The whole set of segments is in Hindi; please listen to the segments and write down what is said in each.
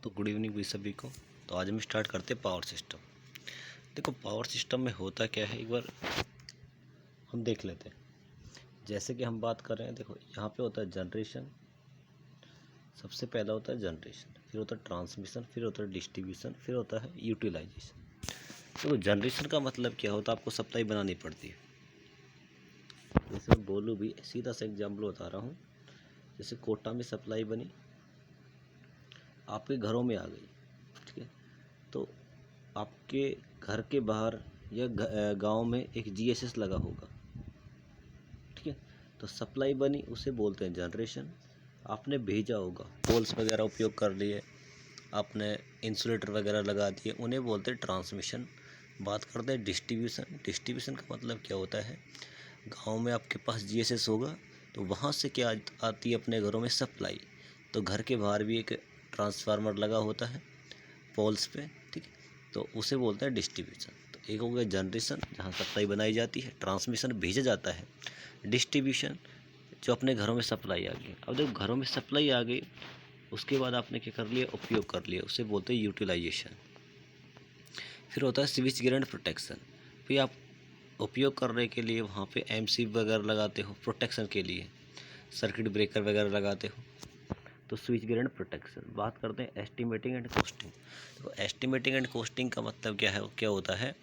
तो गुड इवनिंग भी सभी को। तो आज हम स्टार्ट करते हैं पावर सिस्टम। देखो पावर सिस्टम में होता क्या है, एक बार हम देख लेते हैं। जैसे कि हम बात कर रहे हैं, देखो यहाँ पे होता है जनरेशन, सबसे पहला होता है जनरेशन, फिर होता है ट्रांसमिशन, फिर होता है डिस्ट्रीब्यूशन, फिर होता है यूटिलाइजेशन। तो जनरेशन का मतलब क्या होता है, आपको सप्लाई बनानी पड़ती है। जैसे मैं बोलूँ भी, सीधा सा एग्जाम्पल बता रहा हूँ। जैसे कोटा में सप्लाई बनी, आपके घरों में आ गई, ठीक है। तो आपके घर के बाहर या गांव में एक जीएसएस लगा होगा, ठीक है। तो सप्लाई बनी, उसे बोलते हैं जनरेशन। आपने भेजा होगा, पोल्स वगैरह उपयोग कर लिए, आपने इंसुलेटर वगैरह लगा दिए, उन्हें बोलते हैं ट्रांसमिशन। बात करते हैं डिस्ट्रीब्यूशन। डिस्ट्रीब्यूशन का मतलब क्या होता है, गांव में आपके पास जीएसएस होगा, तो वहाँ से क्या आती है अपने घरों में सप्लाई। तो घर के बाहर भी एक ट्रांसफार्मर लगा होता है पोल्स पे, ठीक है। तो उसे बोलते हैं डिस्ट्रीब्यूशन। तो एक हो गया जनरेशन, जहाँ सप्लाई बनाई जाती है, ट्रांसमिशन भेजा जाता है, डिस्ट्रीब्यूशन जो अपने घरों में सप्लाई आ गई। अब देखो घरों में सप्लाई आ गई, उसके बाद आपने क्या कर लिया, उपयोग कर लिया, उसे बोलते हैं यूटिलाइजेशन। फिर होता है स्विच गियर एंड प्रोटेक्शन। फिर आप उपयोग करने के लिए वहाँ पे एमसी वगैरह लगाते हो, प्रोटेक्शन के लिए सर्किट ब्रेकर वगैरह लगाते हो। तो स्विच गियर एंड प्रोटेक्शन। बात करते हैं एस्टिमेटिंग एंड कॉस्टिंग। तो एस्टिमेटिंग एंड कॉस्टिंग का मतलब क्या है, क्या होता है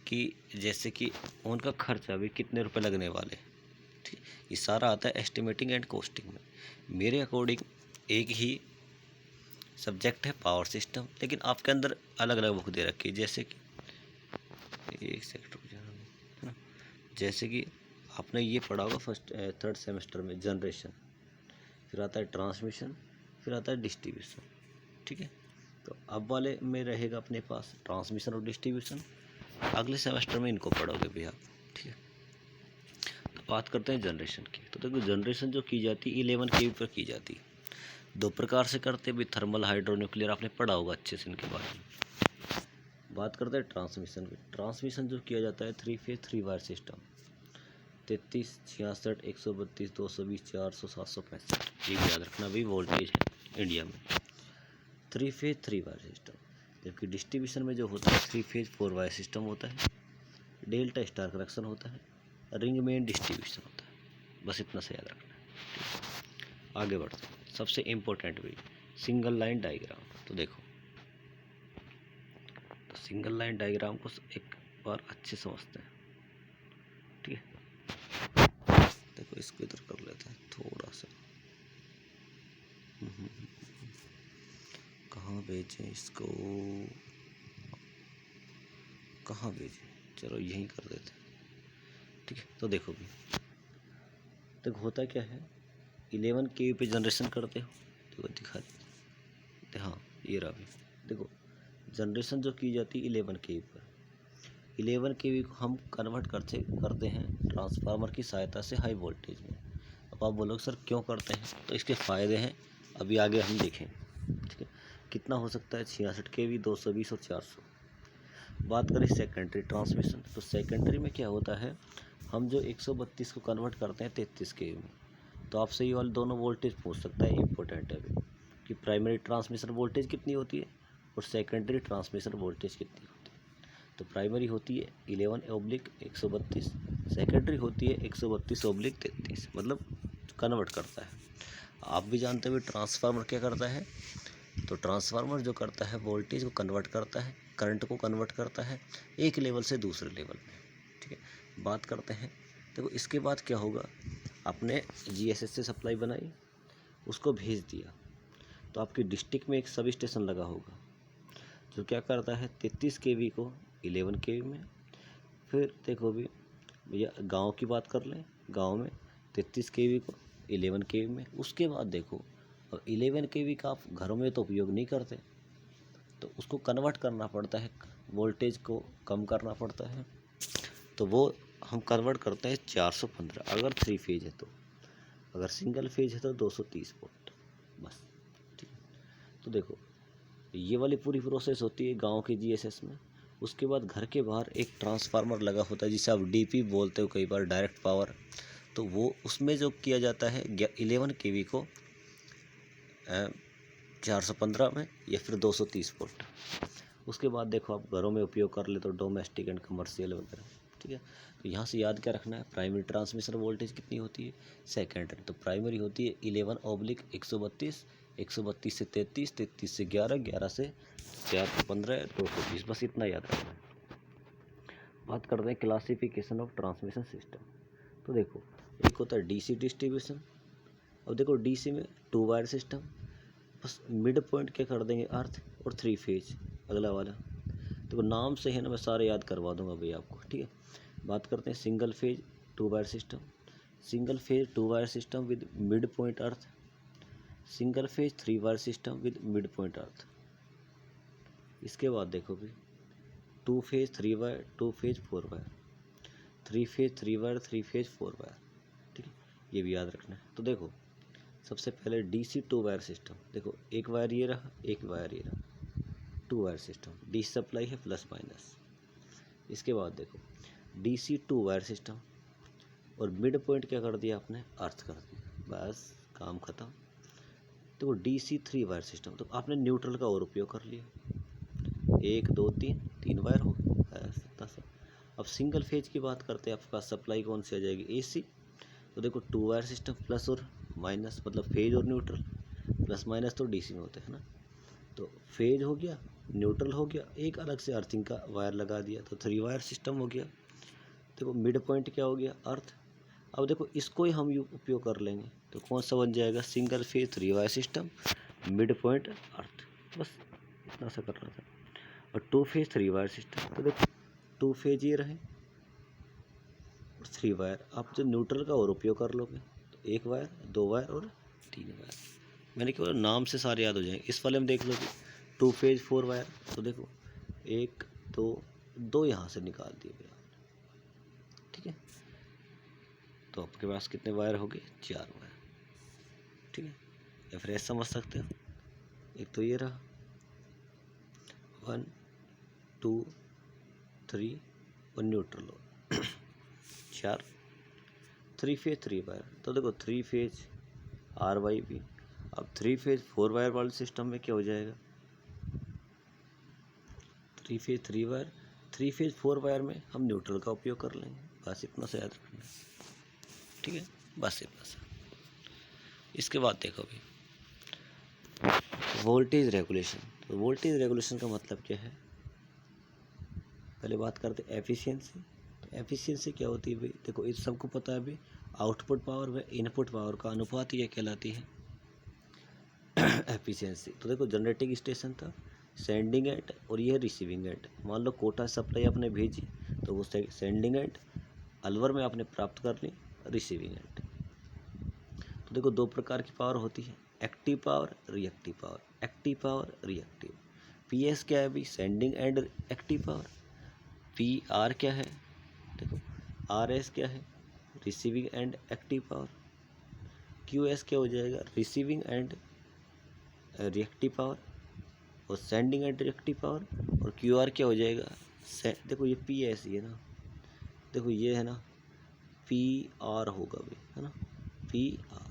कि जैसे कि उनका खर्च अभी कितने रुपए लगने वाले, ठीक, ये सारा आता है एस्टिमेटिंग एंड कॉस्टिंग में। मेरे अकॉर्डिंग एक ही सब्जेक्ट है पावर सिस्टम, लेकिन आपके अंदर अलग अलग बुक दे रखी है। जैसे कि एक सेक्टर है ना, जैसे कि आपने ये पढ़ा होगा फर्स्ट थर्ड सेमेस्टर में, जनरेशन, फिर आता है ट्रांसमिशन, फिर आता है डिस्ट्रीब्यूशन, ठीक है। तो अब वाले में रहेगा अपने पास ट्रांसमिशन और डिस्ट्रीब्यूशन, अगले सेमेस्टर में इनको पढ़ोगे भी आप, ठीक है। तो बात करते हैं जनरेशन की। तो देखो जनरेशन जो की जाती है 11 kV पर की जाती है। दो प्रकार से करते हैं भी, थर्मल, हाइड्रो, न्यूक्लियर, आपने पढ़ा होगा अच्छे से इनके बारे में। बात करते हैं ट्रांसमिशन की। ट्रांसमिशन जो किया जाता है 3 फेज 3 वायर सिस्टम, 33, 66, 132, 220, 400, 765, ये याद रखना भी वोल्टेज है इंडिया में। 3 फेज 3 वायर सिस्टम। जबकि डिस्ट्रीब्यूशन में जो होता है 3 फेज 4 वायर सिस्टम होता है, डेल्टा स्टार कनेक्शन होता है, रिंग मेन डिस्ट्रीब्यूशन होता है। बस इतना से याद रखना है। आगे बढ़ते हैं, सबसे इम्पोर्टेंट भी सिंगल लाइन डायग्राम। तो देखो, तो सिंगल लाइन डायग्राम को एक बार अच्छे समझते हैं, ठीक है। देखो इसको इधर कर लेते हैं थोड़ा सा, कहाँ भेजें इसको, कहाँ भेजें, चलो यहीं कर देते हैं, ठीक है। तो देखो भी, देखो होता क्या है, 11 kV पे जनरेशन करते हो, देखो दिखा देते, हाँ ये रहा भी। देखो जनरेशन जो की जाती है 11 kV पर, 11 kV को हम कन्वर्ट करते हैं ट्रांसफार्मर की सहायता से हाई वोल्टेज में। अब आप बोलोगे सर क्यों करते हैं, तो इसके फ़ायदे हैं, अभी आगे हम देखें, ठीक है। कितना हो सकता है, 66 kV, 220 और 400। बात करें सेकेंडरी ट्रांसमिशन, तो सेकेंडरी में क्या होता है, हम जो 132 को कन्वर्ट करते हैं 33 kV में। तो आपसे ये वाले दोनों वोल्टेज पूछ सकता है, इम्पोर्टेंट है अभी, कि प्राइमरी ट्रांसमिशन वोल्टेज कितनी होती है और सेकेंडरी ट्रांसमिशन वोल्टेज कितनी होती है। तो प्राइमरी होती है 11/132, सेकेंडरी होती है 132/33, मतलब कन्वर्ट करता है। आप भी जानते हुए ट्रांसफार्मर क्या करता है, तो ट्रांसफार्मर जो करता है वोल्टेज को कन्वर्ट करता है, करंट को कन्वर्ट करता है एक लेवल से दूसरे लेवल में, ठीक है। बात करते हैं, देखो इसके बाद क्या होगा, आपने जीएसएस से सप्लाई बनाई, उसको भेज दिया, तो आपकी डिस्ट्रिक्ट में एक सब स्टेशन लगा होगा जो क्या करता है 33 kV को 11 kV में। फिर देखो भी भैया, गांव की बात कर लें, गांव में 33 kV को 11 kV में। उसके बाद देखो, अब 11 kV का आप घरों में तो उपयोग नहीं करते, तो उसको कन्वर्ट करना पड़ता है, वोल्टेज को कम करना पड़ता है, तो वो हम कन्वर्ट करते हैं 415 अगर 3 फेज है तो, अगर सिंगल फेज है तो 230 वोल्ट, बस, ठीक है। तो देखो ये वाली पूरी प्रोसेस होती है गांव के जीएसएस में। उसके बाद घर के बाहर एक ट्रांसफार्मर लगा होता है, जिसे आप डीपी बोलते हो कई बार, डायरेक्ट पावर। तो वो उसमें जो किया जाता है 11 kV को 415 में या फिर 230 वोल्ट। उसके बाद देखो आप घरों में उपयोग कर ले तो डोमेस्टिक एंड कमर्शियल वगैरह, ठीक है। तो यहाँ से याद क्या रखना है, प्राइमरी ट्रांसमिशन वोल्टेज कितनी होती है, सेकेंडरी। तो प्राइमरी होती है 11/132, 132 से 33, 33 से 11, 11 से 415, 220, बस इतना याद रखना है। बात करते हैं क्लासिफिकेशन ऑफ ट्रांसमिशन सिस्टम। तो देखो एक होता है डीसी डिस्ट्रीब्यूशन। अब देखो डीसी में 2 वायर सिस्टम, बस मिड पॉइंट क्या कर देंगे, अर्थ, और 3 फेज अगला वाला। देखो नाम से है ना, मैं सारे याद करवा दूंगा भैया आपको, ठीक है। बात करते हैं single phase 2 wire system, single phase 2 wire system with mid point earth, single phase 3 wire system with mid point earth. इसके बाद देखो भी 2 phase 3 wire, 2 phase 4 wire, 3 phase 3 wire, 3 phase 4 wire, ठीक है, ये भी याद रखना है। तो देखो सबसे पहले डीसी 2 वायर सिस्टम, देखो एक वायर ये रहा, एक वायर ये रहा, 2 वायर सिस्टम, डीसी सप्लाई है प्लस माइनस। इसके बाद देखो डीसी 2 वायर सिस्टम और मिड पॉइंट क्या कर दिया आपने, अर्थ कर दिया, बस काम खत्म। तो डीसी 3 वायर सिस्टम, तो आपने न्यूट्रल का और उपयोग कर लिया, 1 2 3, 3 वायर हो गए, बस इतना सा। अब सिंगल फेज की बात करते हैं, आपके पास सप्लाई कौन सी आ जाएगी, एसी। तो देखो 2 वायर सिस्टम, प्लस और माइनस, मतलब फेज और न्यूट्रल, प्लस माइनस तो डीसी में होते हैं ना। तो फेज हो गया, न्यूट्रल हो गया, एक अलग से अर्थिंग का वायर लगा दिया, तो 3 वायर सिस्टम हो गया। देखो मिड पॉइंट क्या हो गया, अर्थ। अब देखो इसको ही हम उपयोग कर लेंगे, तो कौन सा बन जाएगा, single phase 3 wire system, mid point earth, बस इतना सा करना था। और 2 फेज 3 वायर सिस्टम, तो देखो 2 फेज ये रहे और 3 वायर, आप जो न्यूट्रल का और उपयोग कर लोगे, तो 1 वायर, 2 वायर और 3 वायर। मैंने केवल नाम से सारे याद हो जाएंगे। इस वाले में देख लो 2 फेज 4 वायर, तो देखो 1 2 2 यहाँ से निकाल दिए भैया, ठीक है। तो आपके पास कितने वायर हो गए, 4 वायर, ठीक है। या फिर ऐसा समझ सकते हो, एक तो ये रहा 1 2 3 और न्यूट्रल हो 4, 3 फेज 3 वायर, तो देखो 3 फेज आर वाई भी। अब 3 फेज 4 वायर वाले सिस्टम में क्या हो जाएगा, 3 फेज 3 वायर, 3 फेज 4 वायर में हम न्यूट्रल का उपयोग कर लेंगे, बस इतना सा याद रखना है, ठीक है, बस इतना सा। इसके बाद देखो भी वोल्टेज रेगुलेशन। तो वोल्टेज रेगुलेशन का मतलब क्या है, पहले बात करते हैं एफिशिएंसी। तो एफिशिएंसी क्या होती है भाई, देखो इस सबको पता है भाई, आउटपुट पावर व इनपुट पावर का अनुपात ये कहलाती है एफिशिएंसी। तो देखो जनरेटिंग स्टेशन था, सेंडिंग एंड और ये रिसीविंग एंड। मान लो कोटा सप्लाई आपने भेजी, तो वो सेंडिंग एंड, अलवर में आपने प्राप्त कर ली रिसीविंग एंड। तो देखो 2 प्रकार की पावर होती है, active power, reactive power, active power, reactive. PS क्या है भाई, sending end active power. P R क्या है, देखो आर एस क्या है, receiving end active power. Q S क्या हो जाएगा, रिसीविंग एंड रिएक्टिव पावर और सेंडिंग एंड रिएक्टिव पावर। और क्यू आर क्या हो जाएगा, देखो ये पी एस ही है ना, देखो ये है ना पी आर होगा भाई, है ना, पी आर।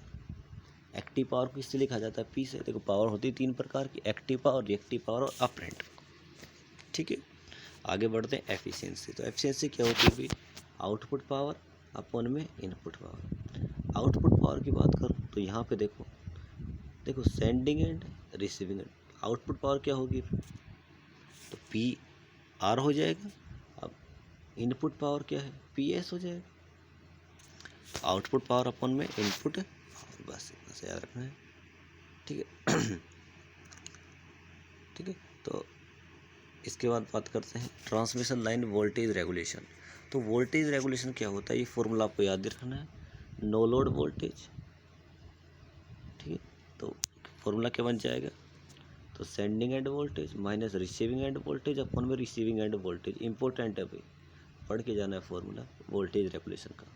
एक्टिव पावर को इससे लिखा जाता है पी से। देखो पावर होती है 3 प्रकार की, एक्टिव पावर, रिएक्टिव पावर और अपरेंट, ठीक है। आगे बढ़ते हैं एफिशिएंसी। तो एफिशिएंसी क्या होती है भाई, आउटपुट पावर अपन में इनपुट पावर। आउटपुट पावर की बात करूँ तो यहाँ पे देखो, देखो sending end receiving end, output power क्या होगी, तो पी आर हो जाएगा। अब इनपुट पावर क्या है, पी एस हो जाएगा। आउटपुट पावर अपन में इनपुट, बस इतना से याद रखना है, ठीक है ठीक है। तो इसके बाद बात करते हैं ट्रांसमिशन लाइन वोल्टेज रेगुलेशन। तो वोल्टेज रेगुलेशन क्या होता है, ये फॉर्मूला आपको याद रखना है, नो लोड वोल्टेज, ठीक है। तो फॉर्मूला क्या बन जाएगा, तो sending end voltage minus receiving end voltage अपन में रिसीविंग एंड वोल्टेज। इंपॉर्टेंट है भाई, पढ़ के जाना है फॉर्मूला वोल्टेज रेगुलेशन का।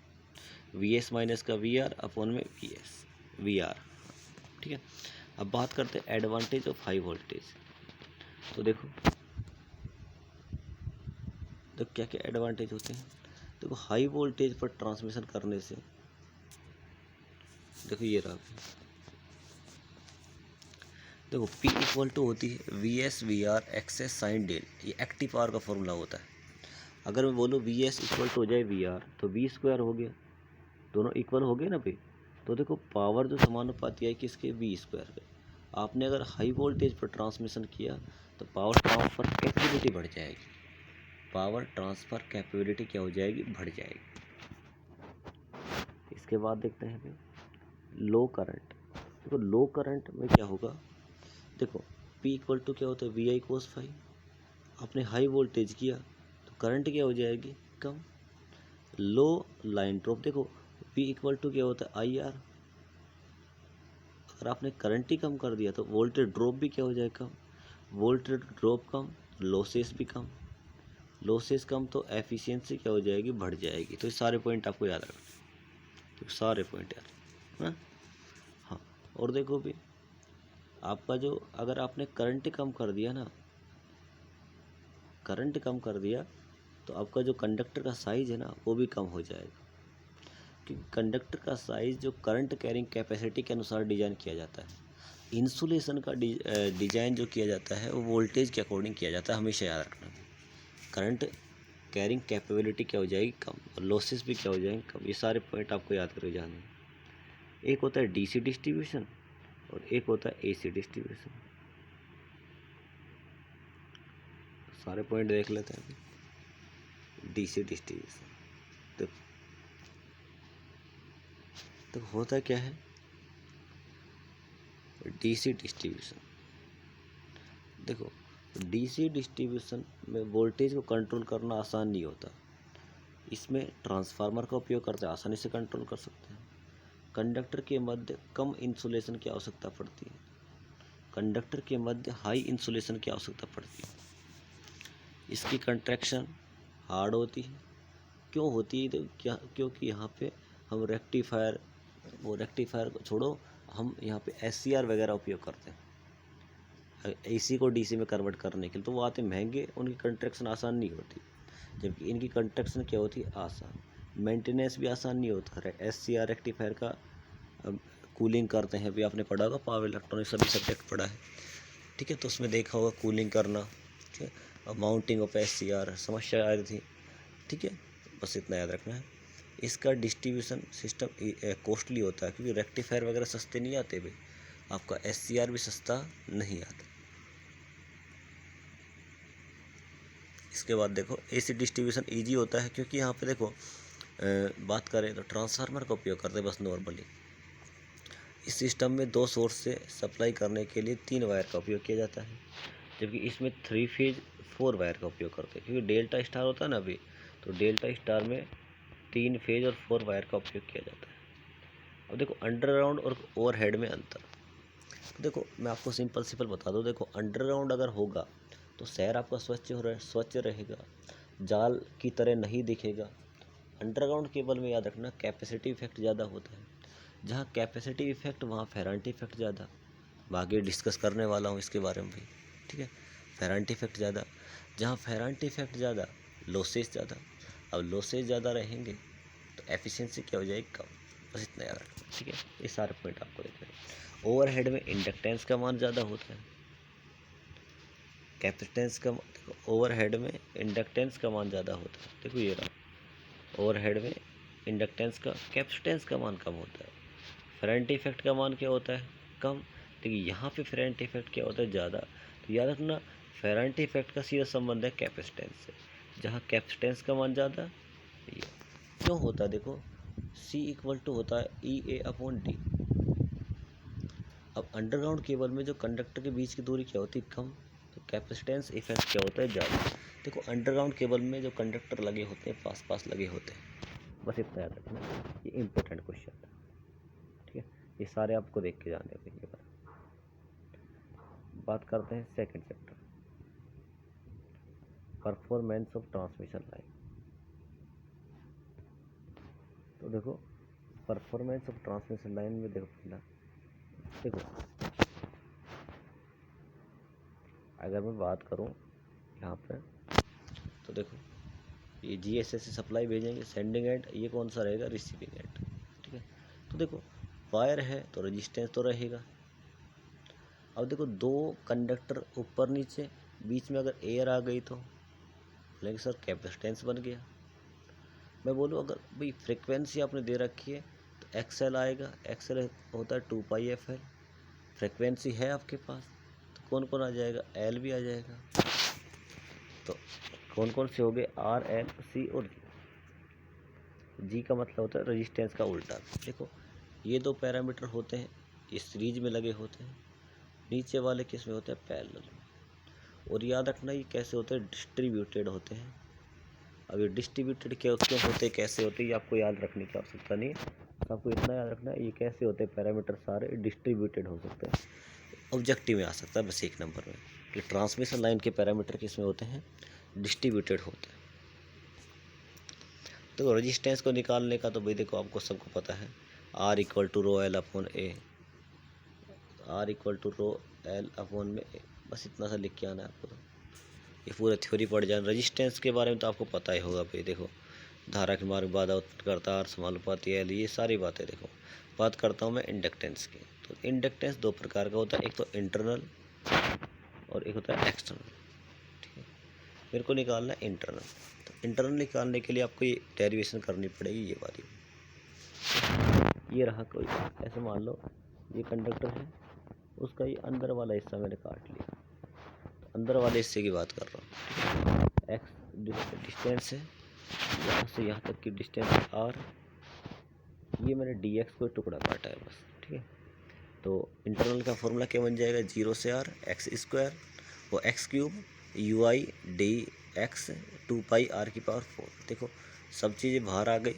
वी एस माइनस का वी आर अपन में वी एस वी आर, ठीक है। अब बात करते हैं एडवांटेज ऑफ हाई वोल्टेज। तो देखो तो क्या क्या एडवांटेज होते हैं, देखो हाई वोल्टेज पर ट्रांसमिशन करने से, देखो ये रहा, देखो P इक्वल टू होती है VS/VR एक्सेस साइन डेल, ये एक्टिव पावर का फॉर्मूला होता है। अगर मैं बोलूँ VS इक्वल टू हो जाए VR तो V² हो गया, दोनों इक्वल हो गए ना भाई। तो देखो पावर जो समानुपाती है किसके, V² के। आपने अगर हाई वोल्टेज पर ट्रांसमिशन किया तो पावर ट्रांसफ़र कैपेबिलिटी बढ़ जाएगी, पावर ट्रांसफ़र कैपेबिलिटी क्या हो जाएगी, बढ़ जाएगी। इसके बाद देखते हैं भाई लो करंट। देखो लो करंट में क्या होगा, देखो P इक्वल टू क्या होता है VI cos phi। आपने हाई वोल्टेज किया तो करंट क्या हो जाएगी, कम। लो लाइन ड्रॉप, देखो P इक्वल टू क्या होता है IR। अगर आपने करंट ही कम कर दिया तो वोल्टेज ड्रॉप भी क्या हो जाएगा, कम। वोल्टेज ड्रॉप कम, लॉसेस भी कम, लॉसेस कम तो एफिशिएंसी क्या हो जाएगी, बढ़ जाएगी। तो ये सारे पॉइंट आपको याद रखना, तो सारे पॉइंट याद। हाँ हाँ। और देखो भी आपका जो, अगर आपने करंट कम कर दिया ना, करंट कम कर दिया तो आपका जो कंडक्टर का साइज़ है ना वो भी कम हो जाएगा, क्योंकि कंडक्टर का साइज़ जो करंट कैरिंग कैपेसिटी के अनुसार डिज़ाइन किया जाता है। इंसुलेशन का डिज़ाइन जो किया जाता है वो वोल्टेज के अकॉर्डिंग किया जाता है, हमेशा याद रखना। करंट कैरिंग कैपेबिलिटी क्या हो जाएगी, कम, और लॉसेस भी क्या हो जाएंगे, कम। ये सारे पॉइंट आपको याद करके जाने हैं। एक होता है डीसी डिस्ट्रीब्यूशन और एक होता है एसी डिस्ट्रीब्यूशन। सारे पॉइंट देख लेते हैं। डीसी डिस्ट्रीब्यूशन तो होता क्या है, डीसी डिस्ट्रीब्यूशन। देखो डीसी डिस्ट्रीब्यूशन में वोल्टेज को कंट्रोल करना आसान नहीं होता। इसमें ट्रांसफार्मर का उपयोग करते हैं, आसानी से कंट्रोल कर सकते हैं। कंडक्टर के मध्य कम इंसुलेशन की आवश्यकता पड़ती है, कंडक्टर के मध्य हाई इंसुलेशन की आवश्यकता पड़ती है। इसकी कंट्रैक्शन हार्ड होती है। क्यों होती है, तो क्या, क्योंकि यहाँ पे हम रेक्टिफायर, वो रेक्टिफायर को छोड़ो, हम यहाँ पे SCR वगैरह उपयोग करते हैं AC को DC में कन्वर्ट करने के लिए। तो वो आते महंगे, उनकी कंट्रैक्शन आसान नहीं होती, जबकि इनकी कंट्रैक्शन क्या होती है, आसान। मेंटेनेंस भी आसान नहीं होता। SCR रेक्टिफायर का कूलिंग करते हैं, भी आपने पढ़ा होगा, पावर इलेक्ट्रॉनिक्स सभी सब्जेक्ट पढ़ा है, ठीक है। तो उसमें देखा होगा कूलिंग करना, ठीक है। और माउंटिंग ऑफ SCR समस्या आ रही थी, ठीक है। बस इतना याद रखना है। इसका डिस्ट्रीब्यूशन सिस्टम कॉस्टली होता है, क्योंकि रेक्टिफायर वगैरह सस्ते नहीं आते भाई, आपका SCR भी सस्ता नहीं आता। इसके बाद देखो AC डिस्ट्रीब्यूशन ईजी होता है, क्योंकि यहाँ पे देखो बात करें तो ट्रांसफार्मर का उपयोग करते हैं बस नॉर्मली। इस सिस्टम में 2 सोर्स से सप्लाई करने के लिए 3 वायर का उपयोग किया जाता है, जबकि इसमें 3 फेज 4 वायर का उपयोग करते हैं, क्योंकि डेल्टा स्टार होता है ना अभी, तो डेल्टा स्टार में 3 फेज और 4 वायर का उपयोग किया जाता है। अब देखो अंडरग्राउंड और ओवरहेड में अंतर। तो देखो मैं आपको सिंपल बता दूँ, देखो अंडरग्राउंड अगर होगा तो शहर आपका स्वच्छ रहेगा, जाल की तरह नहीं दिखेगा। अंडरग्राउंड केबल में याद रखना कैपेसिटी इफेक्ट ज़्यादा होता है। जहाँ कैपेसिटी इफेक्ट वहाँ फेरांटी इफेक्ट ज़्यादा। मैं आगे डिस्कस करने वाला हूँ इसके बारे में भी, ठीक है। फेरांटी इफेक्ट ज़्यादा, जहाँ फेरांटी इफेक्ट ज़्यादा, लॉसेस ज़्यादा। अब लॉसेस ज़्यादा रहेंगे तो एफिशिएंसी क्या हो जाएगी, कम। बस इतना याद रखना, ठीक है। ये सारे पॉइंट आपको देखना है। ओवरहेड में इंडक्टेंस का मान ज़्यादा होता है, कैपेसिटेंस का, देखो ओवरहेड में इंडक्टेंस का मान ज़्यादा होता है। देखो ये रहा, ओवरहेड में इंडक्टेंस का, कैपेसिटेंस का मान कम होता है। फेरांटी इफेक्ट का मान क्या होता है, कम। देखिए यहाँ पे फेरांटी इफेक्ट क्या होता है, ज़्यादा। तो याद रखना फेरांटी इफेक्ट का सीधा संबंध है कैपेसिटेंस से, जहाँ कैपेसिटेंस का मान ज़्यादा। ये क्यों होता है, देखो C इक्वल टू होता है EA/D। अब अंडरग्राउंड केबल में जो कंडक्टर के बीच की दूरी क्या होती है, कम, तो कैपेसिटेंस इफेक्ट क्या होता है, ज़्यादा। देखो अंडरग्राउंड केबल में जो कंडक्टर लगे होते हैं पास पास लगे होते हैं, बस इतना याद रखना, ये इंपॉर्टेंट क्वेश्चन है, ठीक है। ये सारे आपको देख के जाने होंगे। बात करते हैं second chapter, performance of transmission line. तो देखो परफॉर्मेंस ऑफ ट्रांसमिशन लाइन में देखो पहला, देखो अगर मैं बात करूं यहाँ पे, तो देखो ये GSS से सप्लाई भेजेंगे, सेंडिंग एंड, ये कौन सा रहेगा, रिसीविंग एंड, ठीक है। तो देखो वायर है तो रेजिस्टेंस तो रहेगा। अब देखो दो कंडक्टर ऊपर नीचे, बीच में अगर एयर आ गई तो बोलेंगे सर कैपेसिटेंस बन गया। मैं बोलूँ अगर भाई फ्रिक्वेंसी आपने दे रखी है तो एक्सएल आएगा, एक्सएल होता है 2πfl। फ्रिक्वेंसी है आपके पास तो कौन कौन आ जाएगा, एल भी आ जाएगा। तो कौन कौन से हो गए, आर एल सी और जी। जी का मतलब होता है रेजिस्टेंस का उल्टा। देखो ये दो पैरामीटर होते हैं, ये सीरीज में लगे होते हैं, नीचे वाले किस में होते हैं, पैरेलल में। और याद रखना ये कैसे होते हैं, डिस्ट्रीब्यूटेड होते हैं। अब ये डिस्ट्रीब्यूटेड क्यों क्यों होते हैं, कैसे होते हैं, ये आपको याद रखने की आवश्यकता नहीं है। आपको इतना याद रखना है ये कैसे होते हैं, पैरामीटर सारे डिस्ट्रीब्यूटेड हो सकते हैं, ऑब्जेक्टिव में आ सकता है बस एक नंबर में कि ट्रांसमिशन लाइन के पैरामीटर किस में होते हैं, डिस्ट्रीब्यूटेड होते हैं। तो रेजिस्टेंस को निकालने का तो भाई देखो आपको सबको पता है, R equal to rho L upon A, R equal to rho L upon में ए, बस इतना सा लिख के आना है आपको। तो ये पूरा थ्योरी पढ़ जाए। रेजिस्टेंस के बारे में तो आपको पता ही होगा भाई। देखो धारा के मार्ग, बाधा उत्पन्न करता, आर समानुपाती एल, ये सारी बातें। देखो बात करता हूँ मैं इंडक्टेंस की। तो इंडक्टेंस दो प्रकार का होता है, एक तो इंटरनल और एक होता है एक्सटर्नल। ठीक है, मेरे को निकालना है इंटरनल। तो इंटरनल निकालने के लिए आपको ये डेरिवेशन करनी पड़ेगी, ये वाली। ये रहा कोई, ऐसे मान लो ये कंडक्टर है, उसका ये अंदर वाला हिस्सा मैंने काट लिया। तो अंदर वाले हिस्से की बात कर रहा हूँ। एक्स डिस्टेंस है, यहाँ से यहाँ तक की डिस्टेंस आर, ये मैंने डी एक्स को टुकड़ा काटा है बस। ठीक है, तो इंटरनल का फॉर्मूला क्या बन जाएगा, 0 से आर एक्स स्क्वायर वो x cube you I D x 2πr⁴। देखो सब चीज़ें बाहर आ गई,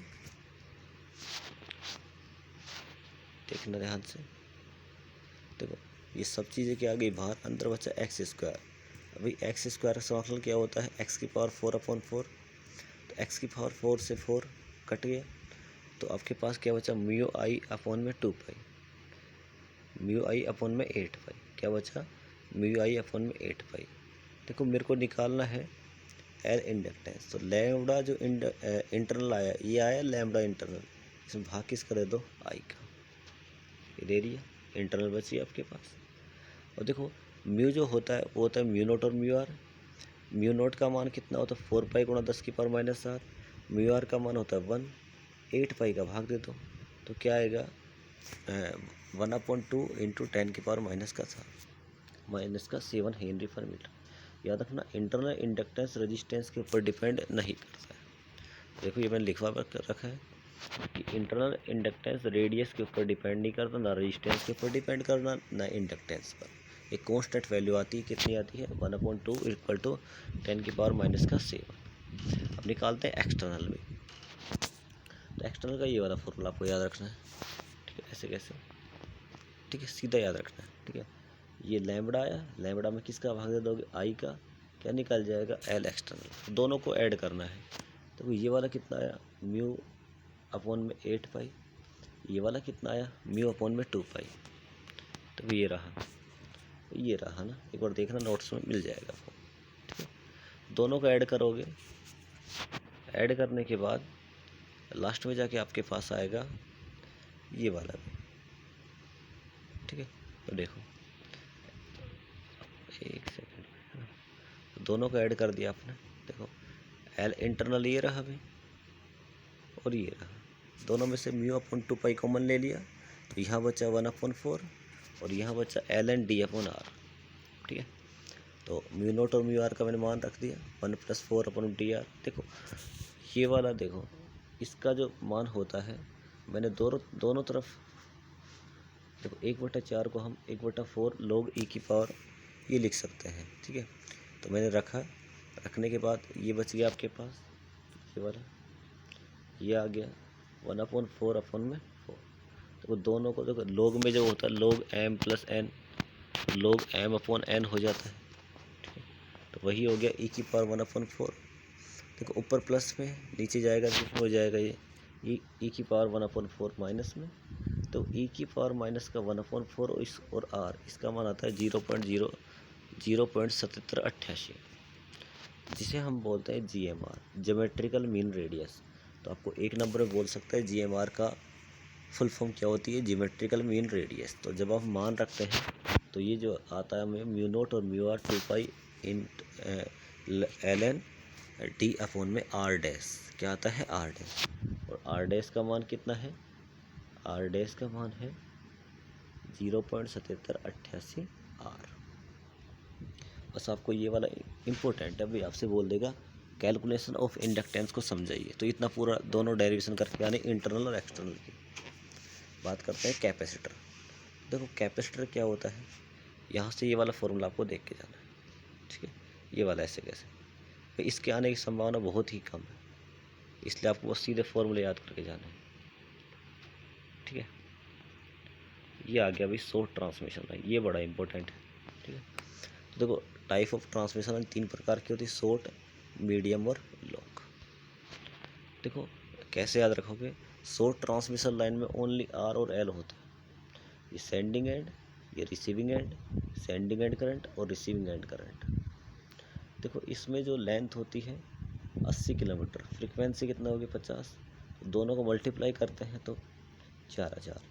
देखना ध्यान से। देखो ये सब चीज़ें क्या आ गई बाहर, अंदर बचा एक्स स्क्वायर। अभी एक्स स्क्वायर का समाकलन क्या होता है, x⁴/4। तो x⁴ से 4 कट गया, तो आपके पास क्या बचा, म्यू आई अपॉन में 2π, म्यू आई अपॉन में 8π। क्या बचा, म्यू आई अपॉन में 8π। देखो मेरे को निकालना है एल इंडक्टेंस। तो लैम्बडा जो इंटरनल आया, ये आया लैम्बडा इंटरनल, इसमें भाग किसका दे दो, आई का, ये दे दिया, इंटरनल बची आपके पास। और देखो म्यू जो होता है वो होता है म्यू नोट और म्यू आर। म्यू नोट का मान कितना होता है, 4π × 10⁻⁷। म्यू आर का मान होता है 1, 8π का भाग दे दो, तो क्या आएगा, 1/2 × 10⁻⁷ हेनरी पर मीटर। याद रखना इंटरनल इंडक्टेंस रेजिस्टेंस के ऊपर डिपेंड नहीं करता है। देखो ये मैंने लिखवा कर रखा है कि इंटरनल इंडक्टेंस रेडियस के ऊपर डिपेंड नहीं करता, ना रेजिस्टेंस के ऊपर डिपेंड करना, ना इंडक्टेंस पर। एक कांस्टेंट वैल्यू आती है, कितनी आती है, 1/2 = 10⁻⁷। अब निकालते हैं एक्सटर्नल में। तो एक्सटर्नल का ये वाला फॉर्मूला आपको याद रखना है। ठीक है, ऐसे कैसे, ठीक है, सीधा याद रखना है। ठीक है, ये लैम्बडा आया, लैम्बडा में किसका भाग दे दोगे, आई का, क्या निकल जाएगा, एल एक्सटर्नल। दोनों को ऐड करना है। तो ये वाला कितना आया, म्यू अपॉन में 8π, ये वाला कितना आया, म्यू अपॉन में 2π। तो ये रहा ना, एक बार देखना नोट्स में मिल जाएगा आपको। ठीक है, दोनों को ऐड करोगे, ऐड करने के बाद लास्ट में जाके आपके पास आएगा ये वाला भी। ठीक है, तो देखो एक सेकेंड, तो दोनों को ऐड कर दिया आपने। देखो एल इंटरनल ये रहा अभी, और ये रहा, दोनों में से म्यू अपॉन 2π कॉमन ले लिया, तो यहाँ बचा 1/4 और यहाँ बचा L N D upon R. ठीक है, तो म्यू नोट और म्यू आर का मैंने मान रख दिया, 1 + 4/dr। देखो ये वाला, देखो इसका जो मान होता है, मैंने दोनों तरफ देखो 1/4 को हम 1/4 log e की पावर ये लिख सकते हैं। ठीक है, तो मैंने रखने के बाद ये बच गया आपके पास, ये वाला ये आ गया 1/4/4। तो दोनों को देखो, log में जो होता है log m + n, log m/n हो जाता है। ठीक है, तो वही हो गया e की पावर 1/4। देखो ऊपर प्लस में, नीचे जाएगा तो हो जाएगा ये e की पावर 1/4 माइनस में। तो e की पावर माइनस का 1/4 और r, इसका मान आता है 0.7788, जिसे हम बोलते हैं GMR, ज्योमेट्रिकल मीन रेडियस। तो आपको एक नंबर में बोल सकता है GMR का फुल फॉर्म क्या होती है, ज्योमेट्रिकल मीन रेडियस। तो जब आप मान रखते हैं तो ये जो आता है हमें म्यू नोट और म्यू आर 2 पाई इन एल एन टी अपॉन में आर डैश, क्या आता है आर डैश, और आर डैश का मान कितना है, आर डैश का मान है 0.7788 आर। बस आपको ये वाला इम्पोर्टेंट है, अभी आपसे बोल देगा कैलकुलेशन ऑफ इंडक्टेंस को समझाइए, तो इतना पूरा दोनों डेरिवेशन करके आने इंटरनल और एक्सटर्नल की। बात करते हैं कैपेसिटर। देखो कैपेसिटर क्या होता है, यहाँ से ये वाला फॉर्मूला आपको देख के जाना है, ठीक है, ये वाला ऐसे कैसे, तो इसके आने की संभावना बहुत ही कम है, इसलिए आपको बस सीधे फॉर्मूले याद करके जाना है, ठीक है। ये आ गया भाई शॉर्ट ट्रांसमिशन लाइन, ये बड़ा इंपॉर्टेंट है, ठीक है। तो देखो टाइप ऑफ ट्रांसमिशन लाइन 3 प्रकार की होती है, शॉर्ट, मीडियम और लॉन्ग। देखो कैसे याद रखोगे, शॉर्ट ट्रांसमिशन लाइन में ओनली आर और एल होता है, ये सेंडिंग एंड, ये receiving end, sending end current और रिसीविंग एंड करंट। देखो इसमें जो लेंथ होती है 80 किलोमीटर, फ्रीक्वेंसी कितना होगी 50, दोनों को मल्टीप्लाई करते हैं तो 4000।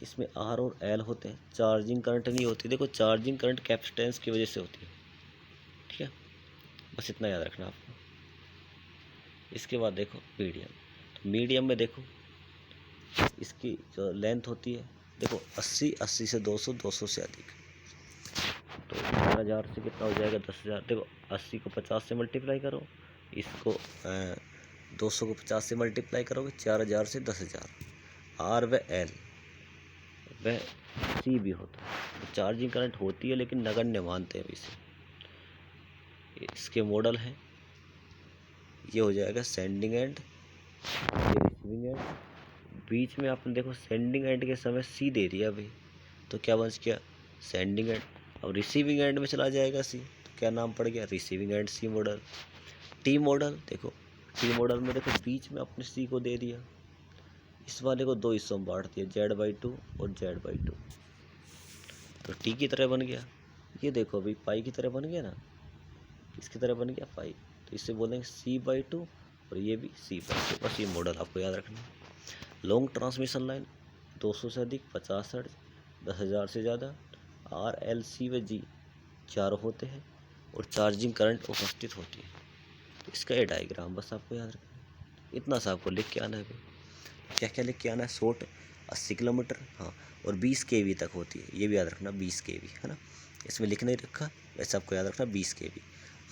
इसमें आर और एल होते हैं, चार्जिंग करंट नहीं होती, देखो चार्जिंग करंट कैपेसिटेंस की वजह से होती है, ठीक है, बस इतना याद रखना आपको। इसके बाद देखो मीडियम, तो मीडियम में देखो इसकी जो लेंथ होती है, देखो 80, 80 से 200, 200 से अधिक, तो 4000 से कितना हो जाएगा 10,000। देखो 80 को 50 से मल्टीप्लाई करो, इसको 200 को 50 से मल्टीप्लाई करोगे, 4000 से 10,000। आर व एल वह सी भी होता है, तो चार्जिंग करंट होती है लेकिन नगण्य मानते हैं इसे। इसके मॉडल हैं, ये हो जाएगा सेंडिंग एंड, ये रिसीविंग एंड, बीच में आपने देखो सेंडिंग एंड के समय सी दे दिया भाई, तो क्या बच गया सेंडिंग एंड। अब रिसीविंग एंड में चला जाएगा सी, तो क्या नाम पड़ गया रिसीविंग एंड सी मॉडल। टी मॉडल, देखो टी मॉडल में देखो बीच में आपने सी को दे दिया, इस वाले को 2 हिस्सों में बांट दिया, Z/2 और Z/2, तो टी की तरह बन गया। ये देखो अभी पाई की तरह बन गया ना, इसकी तरह बन गया पाई, तो इससे बोलेंगे C/2 और ये भी C/2। बस ये मॉडल आपको याद रखना है। लॉन्ग ट्रांसमिशन लाइन 200 से अधिक, 50 हर्ट्ज, 10,000 से ज़्यादा, आर एल सी व जी चारों होते हैं और चार्जिंग करंट उपस्थित होती है। तो इसका ये डायग्राम बस आपको याद रखना है, इतना सा आपको लिख के आना है। क्या क्या लिख के आना है, शॉर्ट 80 किलोमीटर, हाँ, और 20 kV तक होती है, ये भी याद रखना 20 kV है ना, इसमें लिख नहीं रखा, वैसे आपको याद रखना 20 kV।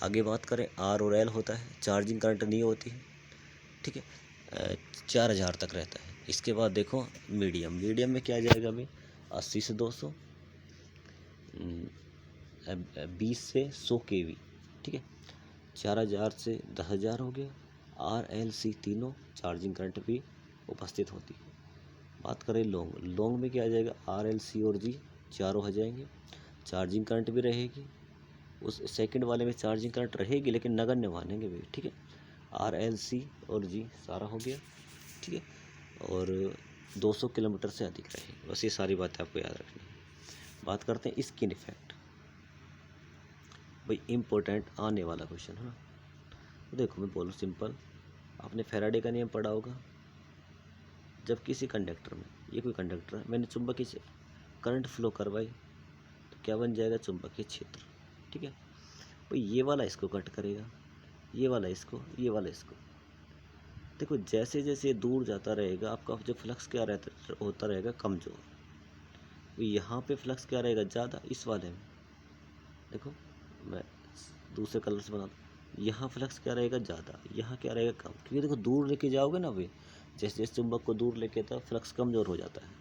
आगे बात करें आर और एल होता है, चार्जिंग करंट नहीं होती है, ठीक है, 4000 तक रहता है। इसके बाद देखो मीडियम, मीडियम में क्या आ जाएगा अभी 80 से 200, 20 से 100 kV, ठीक है, 4000 से 10,000 हो गया। आर एल सी तीनों चार्जिंग करंट भी उपस्थित होती है। बात करें लॉन्ग, लॉन्ग में क्या आ जाएगा आर एल सी और जी चारों हो जाएंगे, चार्जिंग करंट भी रहेगी, उस सेकंड वाले में चार्जिंग करंट रहेगी लेकिन नगण्य मानेंगे भी, ठीक है, आर एल सी और जी सारा हो गया, ठीक है, और 200 किलोमीटर से अधिक रहेगी। बस ये सारी बातें आपको याद रखनी है। बात करते हैं स्किन इफेक्ट, भाई इम्पोर्टेंट आने वाला क्वेश्चन है ना। तो देखो मैं बोलूँ सिंपल, आपने फैराडे का नियम पढ़ा होगा, जब किसी कंडक्टर में, ये कोई कंडक्टर है, मैंने चुंबकीय करंट फ्लो करवाई, तो क्या बन जाएगा चुंबकीय क्षेत्र, ठीक है, भाई ये वाला इसको कट करेगा, ये वाला इसको, ये वाला इसको। देखो जैसे जैसे दूर जाता रहेगा आपका जो फ्लक्स क्या रहता होता रहेगा कमज़ोर, यहाँ पे फ्लक्स क्या रहेगा ज़्यादा, इस वाले में देखो मैं दूसरे कलर से बना दूँ, यहाँ फ्लक्स क्या रहेगा ज़्यादा, यहाँ क्या रहेगा कम, क्योंकि देखो दूर लेके जाओगे ना भाई, जैसे जैसे चुंबक को दूर लेके तो फ्लक्स कमज़ोर हो जाता है,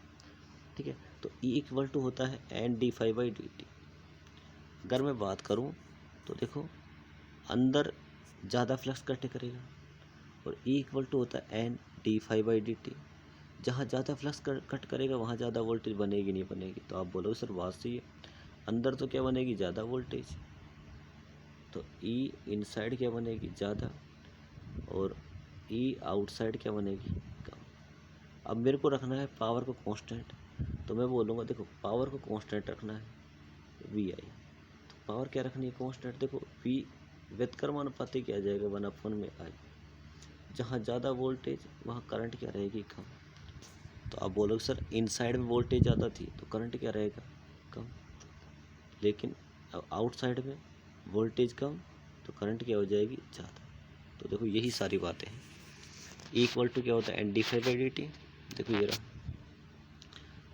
ठीक है। तो E = होता है NdΦ/dt। अगर मैं बात करूँ तो देखो अंदर ज़्यादा फ्लक्स कट करेगा, और E होता है Ndφ/dt। जहाँ ज़्यादा फ्लक्स कट करेगा वहाँ ज़्यादा वोल्टेज बनेगी नहीं बनेगी, तो आप बोलोगे सर बात सही है, अंदर तो क्या बनेगी ज़्यादा वोल्टेज, तो E इनसाइड क्या बनेगी ज़्यादा, और E आउटसाइड क्या बनेगी कम। अब मेरे को रखना है पावर को कांस्टेंट, तो मैं बोलूँगा देखो पावर को कांस्टेंट रखना है VI, तो पावर क्या रखनी है कांस्टेंट, देखो V व्युत्क्रमानुपाती क्या आ जाएगा 1/I, जहाँ ज़्यादा वोल्टेज वहाँ करंट क्या रहेगी कम, तो आप बोलोगे सर इनसाइड में वोल्टेज ज़्यादा थी तो करंट क्या रहेगा, कम। लेकिन आउटसाइड में वोल्टेज कम तो करंट क्या हो जाएगी, ज़्यादा। तो देखो यही सारी बातें हैं। इक्वल टू क्या होता है, एनडीफाइबाइडिटी। देखो ये रहा,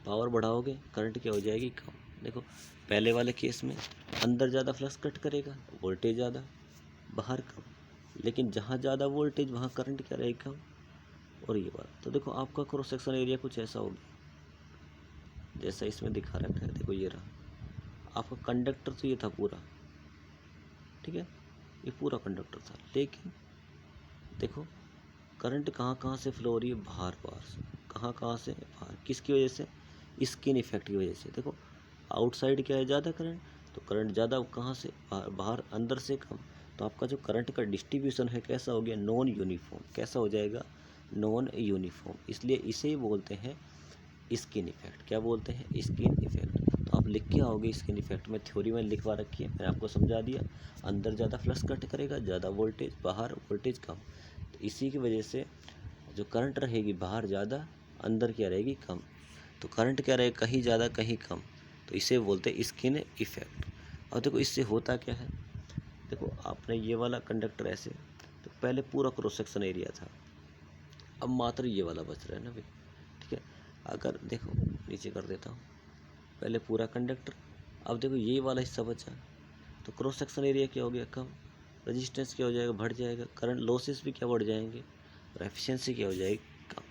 पावर बढ़ाओगे करंट क्या हो जाएगी, कम। देखो पहले वाले केस में अंदर ज़्यादा फ्लक्स कट करेगा, वोल्टेज ज़्यादा, बाहर कम। लेकिन जहाँ ज़्यादा वोल्टेज वहाँ करंट क्या रहेगी, कम। और ये बात, तो देखो आपका क्रॉस सेक्शन एरिया कुछ ऐसा हो गया जैसा इसमें दिखा रखा है। देखो ये रहा आपका कंडक्टर, तो ये था पूरा, ठीक है, ये पूरा कंडक्टर था। लेकिन देखो करंट कहाँ कहाँ से फ्लो हो रही है, बाहर बाहर से। कहाँ से, बाहर। किसकी वजह से, स्किन इफेक्ट की वजह से। देखो आउटसाइड क्या है, ज़्यादा करंट, तो करंट ज़्यादा कहाँ से, बाहर, बाहर अंदर से कम। तो आपका जो करंट का डिस्ट्रीब्यूशन है कैसा हो गया, नॉन यूनिफॉर्म। कैसा हो जाएगा, नॉन यूनिफॉर्म। इसलिए इसे ही बोलते हैं स्किन इफेक्ट। क्या बोलते हैं, स्किन इफेक्ट। तो आप लिख के आओगे स्किन इफेक्ट में, थ्योरी में लिखवा रखी है, मैंने आपको समझा दिया। अंदर ज़्यादा फ्लक्स कट करेगा, ज़्यादा वोल्टेज, बाहर वोल्टेज कम। तो इसी की वजह से जो करंट रहेगी बाहर ज़्यादा, अंदर क्या रहेगी, कम। तो करंट क्या रहेगा, कहीं ज़्यादा कहीं कम। तो इसे बोलते हैं स्किन इफेक्ट। और देखो इससे होता क्या है, देखो आपने ये वाला कंडक्टर ऐसे, तो पहले पूरा क्रॉस सेक्शन एरिया था, अब मात्र ये वाला बच रहा है ना भाई, ठीक है। अगर देखो नीचे कर देता हूँ, पहले पूरा कंडक्टर, अब देखो ये वाला हिस्सा बचा, तो क्रॉस सेक्शन एरिया क्या हो गया, कम। रेजिस्टेंस क्या हो जाएगा, बढ़ जाएगा। करंट लॉसेस भी क्या बढ़ जाएंगे, और एफिशिएंसी क्या हो जाएगी, कम।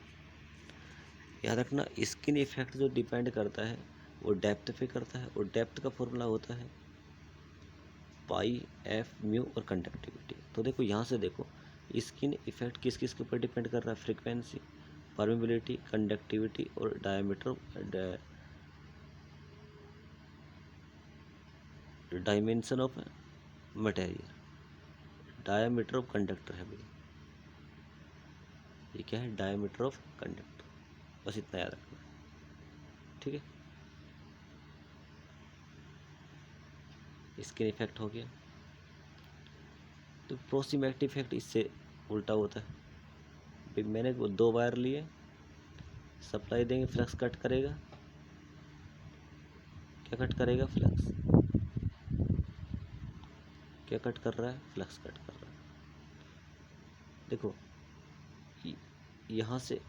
याद रखना स्किन इफेक्ट जो डिपेंड करता है वो डेप्थ पे करता है, और डेप्थ का फॉर्मूला होता है पाई एफ म्यू और कंडक्टिविटी। तो देखो यहाँ से देखो स्किन इफेक्ट किस किस के ऊपर डिपेंड कर रहा है, फ्रीक्वेंसी, परमेबिलिटी, कंडक्टिविटी और dimension of material. Diameter of conductor है भाई, ये क्या है, डायमीटर ऑफ कंडक्टर। बस इतना याद रखना, ठीक है। स्किन इफेक्ट हो गया। तो प्रोसिमेट्री इफेक्ट इससे उल्टा होता है भाई। मैंने वो दो वायर लिए, सप्लाई देंगे, फ्लक्स कट करेगा, क्या कट करेगा, फ्लक्स। क्या कट कर रहा है, फ्लक्स कट कर रहा है। देखो यहाँ से